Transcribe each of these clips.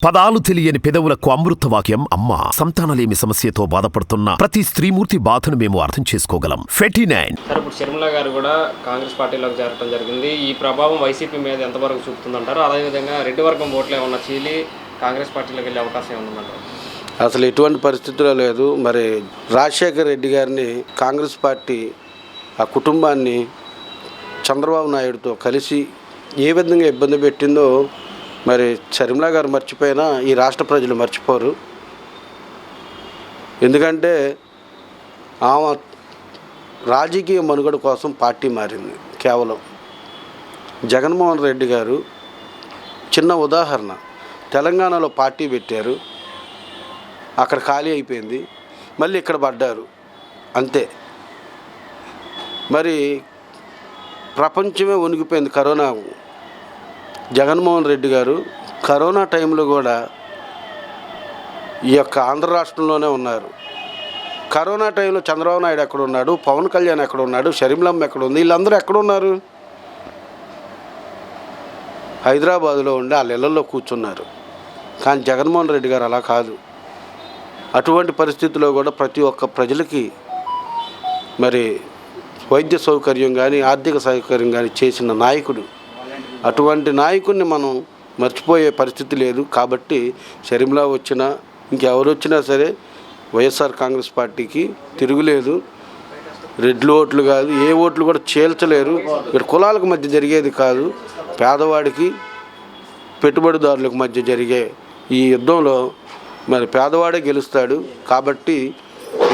పదాలు తెలియని పెదవులకు అమృతవాక్యం అమ్మ. సంతానలేమి సమస్యతో బాధపడుతున్న ప్రతి స్త్రీమూర్తి బాధను మేము అర్థం చేసుకోగలం. ఫెటినైన్. ఇప్పుడు షర్మిల గారు కూడా కాంగ్రెస్ పార్టీలోకి చేరడం జరిగింది. ఈ ప్రభావం వైసీపీ మీద ఎంతవరకు చూపుతుందంటారు? అదేవిధంగా రెడ్డి వర్గం ఓట్లు ఏమన్నా చీలి కాంగ్రెస్ పార్టీలోకి వెళ్ళే అవకాశం ఏముందంటారు? అసలు ఎటువంటి పరిస్థితుల్లో లేదు. మరి రాజశేఖర రెడ్డి గారిని కాంగ్రెస్ పార్టీ ఆ కుటుంబాన్ని చంద్రబాబు నాయుడుతో కలిసి ఏ విధంగా ఇబ్బంది పెట్టిందో మరి షర్మిల గారు మర్చిపోయినా ఈ రాష్ట్ర ప్రజలు మర్చిపోరు. ఎందుకంటే ఆమె రాజకీయ మనుగడ కోసం పార్టీ మారింది. కేవలం జగన్మోహన్ రెడ్డి గారు చిన్న ఉదాహరణ, తెలంగాణలో పార్టీ పెట్టారు, అక్కడ ఖాళీ అయిపోయింది, మళ్ళీ ఇక్కడ పడ్డారు, అంతే. మరి ప్రపంచమే వణికిపోయింది కరోనా. జగన్మోహన్ రెడ్డి గారు కరోనా టైంలో కూడా ఈ యొక్క ఆంధ్ర రాష్ట్రంలోనే ఉన్నారు. కరోనా టైంలో చంద్రబాబు నాయుడు ఎక్కడ ఉన్నాడు, పవన్ కళ్యాణ్ ఎక్కడ ఉన్నాడు, షర్మిలమ్మ ఎక్కడ ఉంది, వీళ్ళందరూ ఎక్కడ ఉన్నారు? హైదరాబాదులో ఉండి వాళ్ళ ఇళ్లలో కూర్చున్నారు. కానీ జగన్మోహన్ రెడ్డి గారు అలా కాదు. అటువంటి పరిస్థితుల్లో కూడా ప్రతి ఒక్క ప్రజలకి మరి వైద్య సౌకర్యం కానీ ఆర్థిక సౌకర్యం కానీ చేసిన నాయకుడు. అటువంటి నాయకుడిని మనం మర్చిపోయే పరిస్థితి లేదు. కాబట్టి షర్మిల వచ్చినా ఇంకెవరు వచ్చినా సరే వైఎస్ఆర్ కాంగ్రెస్ పార్టీకి తిరుగులేదు. రెడ్లు ఓట్లు కాదు, ఏ ఓట్లు కూడా చేల్చలేరు. ఇక్కడ కులాలకు మధ్య జరిగేది కాదు, పేదవాడికి పెట్టుబడిదారులకు మధ్య జరిగే ఈ యుద్ధంలో మరి పేదవాడే గెలుస్తాడు. కాబట్టి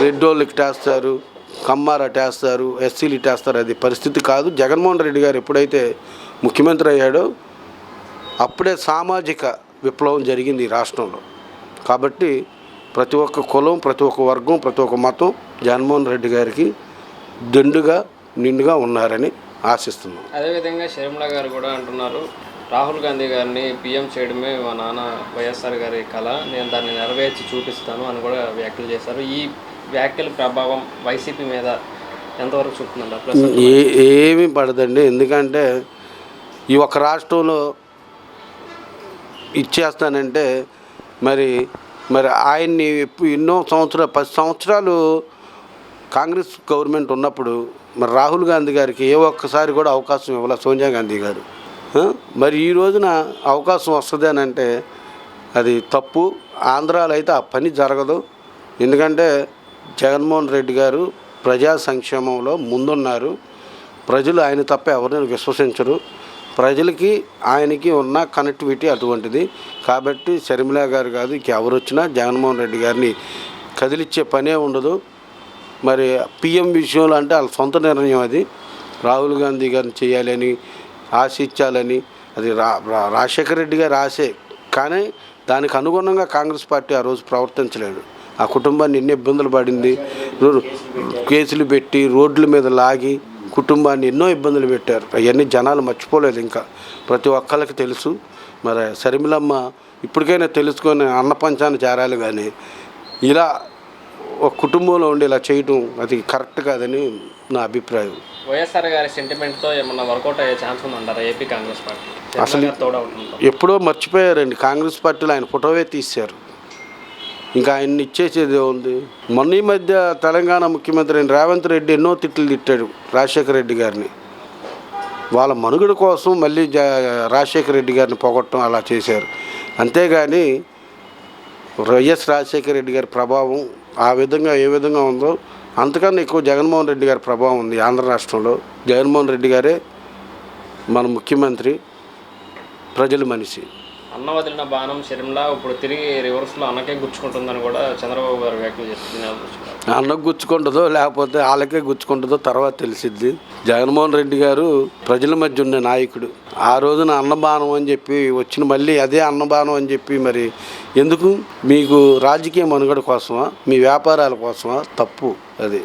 రెడ్డోళ్ళకి టేస్తారు, కమ్మార టేస్తారు, ఎస్సీలు టేస్తారు, అది పరిస్థితి కాదు. జగన్మోహన్ రెడ్డి గారు ఎప్పుడైతే ముఖ్యమంత్రి అయ్యాడో అప్పుడే సామాజిక విప్లవం జరిగింది ఈ రాష్ట్రంలో. కాబట్టి ప్రతి ఒక్క కులం, ప్రతి ఒక్క వర్గం, ప్రతి ఒక్క మతం జగన్మోహన్ రెడ్డి గారికి దండుగా నిండుగా ఉన్నారని ఆశిస్తున్నాం. అదేవిధంగా షర్మిల గారు కూడా అంటున్నారు, రాహుల్ గాంధీ గారిని పీఎం చేయడమే మా నాన్న వైఎస్ఆర్ గారి కళ, నేను దాన్ని నెరవేర్చి చూపిస్తాను అని కూడా వ్యాఖ్యలు చేశారు. ఈ వ్యాఖ్యల ప్రభావం వైసీపీ మీద ఎంతవరకు చూపుతుందంటారు? ఏమీ పడదండి. ఎందుకంటే ఈ ఒక్క రాష్ట్రంలో ఇచ్చేస్తానంటే మరి ఆయన్ని ఎన్నో సంవత్సరాలు 10 సంవత్సరాలు కాంగ్రెస్ గవర్నమెంట్ ఉన్నప్పుడు మరి రాహుల్ గాంధీ గారికి ఏ ఒక్కసారి కూడా అవకాశం ఇవ్వాలి సోనియా గాంధీ గారు. మరి ఈ రోజున అవకాశం వస్తుంది అని అంటే అది తప్పు. ఆంధ్రాలో అయితే ఆ పని జరగదు. ఎందుకంటే జగన్మోహన్ రెడ్డి గారు ప్రజా సంక్షేమంలో ముందున్నారు. ప్రజలు ఆయన తప్ప ఎవరిని విశ్వసించరు. ప్రజలకి ఆయనకి ఉన్న కనెక్టివిటీ అటువంటిది. కాబట్టి షర్మిల గారు కాదు, ఇంకెవరు వచ్చినా జగన్మోహన్ రెడ్డి గారిని కదిలిచ్చే పనే ఉండదు. మరి పిఎం విషయంలో అంటే వాళ్ళ సొంత నిర్ణయం. అది రాహుల్ గాంధీ గారిని చేయాలని ఆశించాలని అది రాజశేఖర రెడ్డి గారు ఆశే. కానీ దానికి అనుగుణంగా కాంగ్రెస్ పార్టీ ఆ రోజు ప్రవర్తించలేదు. ఆ కుటుంబాన్ని ఎన్ని ఇబ్బందులు పడింది, కేసులు పెట్టి రోడ్ల మీద లాగి కుటుంబాన్ని ఎన్నో ఇబ్బందులు పెట్టారు. అవన్నీ జనాలు మర్చిపోలేదు. ఇంకా ప్రతి ఒక్కళ్ళకి తెలుసు. మరి షర్మిలమ్మ ఇప్పటికైనా తెలుసుకొని అన్నపంచాన్ని చేరాలి. కానీ ఇలా ఒక కుటుంబంలో ఉండి ఇలా చేయటం అది కరెక్ట్ కాదని నా అభిప్రాయం. వైఎస్ఆర్ గారి సెంటిమెంట్తో ఏమన్నా వర్కౌట్ అయ్యే ఛాన్స్ ఉందంటారా ఏపీ కాంగ్రెస్ పార్టీ? అసలు ఎప్పుడో మర్చిపోయారండి. కాంగ్రెస్ పార్టీలో ఆయన ఫోటోవే తీశారు. ఇంకా ఆయన్ని ఇచ్చేసేది ఉంది. మొన్న ఈ మధ్య తెలంగాణ ముఖ్యమంత్రి రేవంత్ రెడ్డి ఎన్నో తిట్లు తిట్టాడు రాజశేఖర రెడ్డి గారిని. వాళ్ళ మనుగడ కోసం మళ్ళీ రాజశేఖర రెడ్డి గారిని పొగట్టడం అలా చేశారు. అంతేగాని వైఎస్ రాజశేఖర రెడ్డి గారి ప్రభావం ఆ విధంగా ఏ విధంగా ఉందో అంతకన్నా ఎక్కువ జగన్మోహన్ రెడ్డి గారి ప్రభావం ఉంది ఆంధ్ర రాష్ట్రంలో. జగన్మోహన్ రెడ్డి గారే మన ముఖ్యమంత్రి, ప్రజల మనిషి. అన్న వదిలిన బాణం షర్మిల ఇప్పుడు తిరిగి రివర్స్లో అన్నకే గుచ్చుకుంటుందని కూడా చంద్రబాబు గారు వ్యాఖ్యలు చేస్తున్నారు. అన్నకు గుచ్చుకుంటుందో లేకపోతే వాళ్ళకే గుచ్చుకుంటుందో తర్వాత తెలిసిద్ది. జగన్మోహన్ రెడ్డి గారు ప్రజల మధ్య ఉన్న నాయకుడు. ఆ రోజున అన్నబాణం అని చెప్పి వచ్చిన మళ్ళీ అదే అన్నబాణం అని చెప్పి మరి ఎందుకు? మీకు రాజకీయ మనుగడ కోసమా, మీ వ్యాపారాల కోసమా? తప్పు అది.